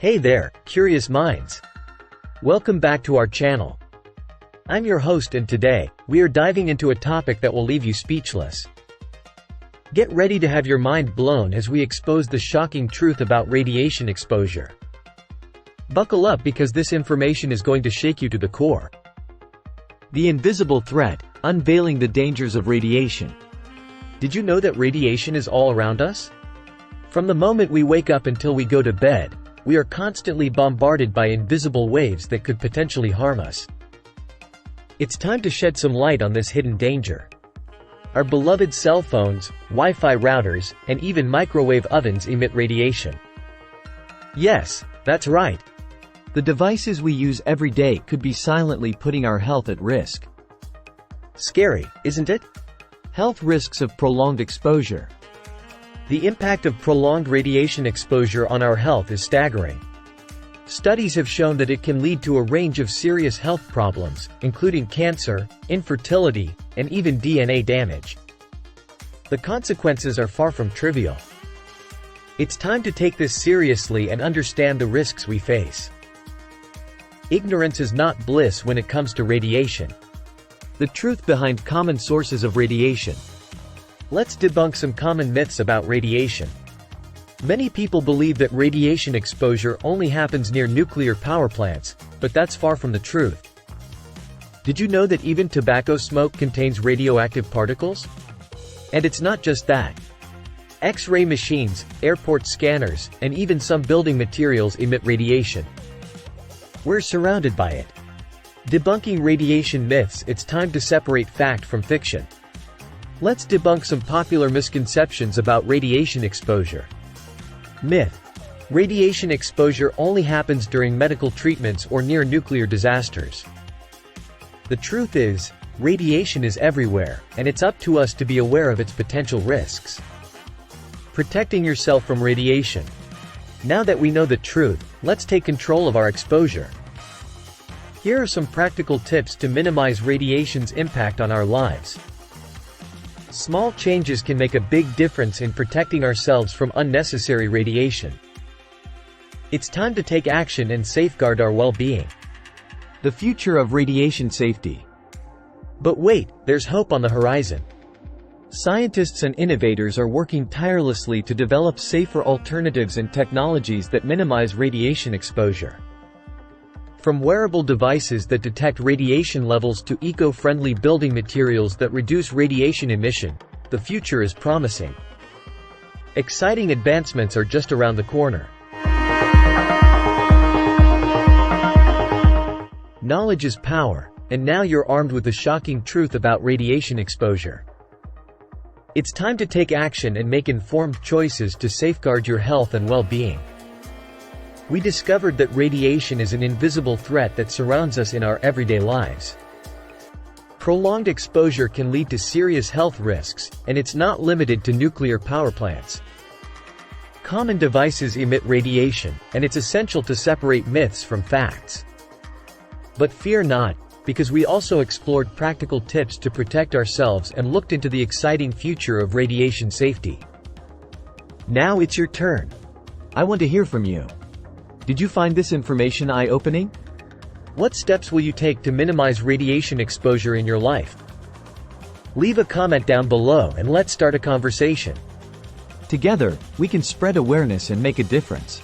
Hey there, curious minds. Welcome back to our channel. I'm your host, and today, we are diving into a topic that will leave you speechless. Get ready to have your mind blown as we expose the shocking truth about radiation exposure. Buckle up because this information is going to shake you to the core. The invisible threat, unveiling the dangers of radiation. Did you know that radiation is all around us? From the moment we wake up until we go to bed, we are constantly bombarded by invisible waves that could potentially harm us. It's time to shed some light on this hidden danger. Our beloved cell phones, Wi-Fi routers, and even microwave ovens emit radiation. Yes, that's right. The devices we use every day could be silently putting our health at risk. Scary, isn't it? Health risks of prolonged exposure. The impact of prolonged radiation exposure on our health is staggering. Studies have shown that it can lead to a range of serious health problems, including cancer, infertility, and even DNA damage. The consequences are far from trivial. It's time to take this seriously and understand the risks we face. Ignorance is not bliss when it comes to radiation. The truth behind common sources of radiation. Let's debunk some common myths about radiation. Many people believe that radiation exposure only happens near nuclear power plants, but that's far from the truth. Did you know that even tobacco smoke contains radioactive particles? And it's not just that. X-ray machines, airport scanners, and even some building materials emit radiation. We're surrounded by it. Debunking radiation myths. It's time to separate fact from fiction. Let's debunk some popular misconceptions about radiation exposure. Myth: radiation exposure only happens during medical treatments or near nuclear disasters. The truth is, radiation is everywhere, and it's up to us to be aware of its potential risks. Protecting yourself from radiation. Now that we know the truth, let's take control of our exposure. Here are some practical tips to minimize radiation's impact on our lives. Small changes can make a big difference in protecting ourselves from unnecessary radiation. It's time to take action and safeguard our well-being. The future of radiation safety. But wait, there's hope on the horizon. Scientists and innovators are working tirelessly to develop safer alternatives and technologies that minimize radiation exposure. From wearable devices that detect radiation levels to eco-friendly building materials that reduce radiation emission, the future is promising. Exciting advancements are just around the corner. Knowledge is power, and now you're armed with the shocking truth about radiation exposure. It's time to take action and make informed choices to safeguard your health and well-being. We discovered that radiation is an invisible threat that surrounds us in our everyday lives. Prolonged exposure can lead to serious health risks, and it's not limited to nuclear power plants. Common devices emit radiation, and it's essential to separate myths from facts. But fear not, because we also explored practical tips to protect ourselves and looked into the exciting future of radiation safety. Now it's your turn. I want to hear from you. Did you find this information eye-opening? What steps will you take to minimize radiation exposure in your life? Leave a comment down below and let's start a conversation. Together, we can spread awareness and make a difference.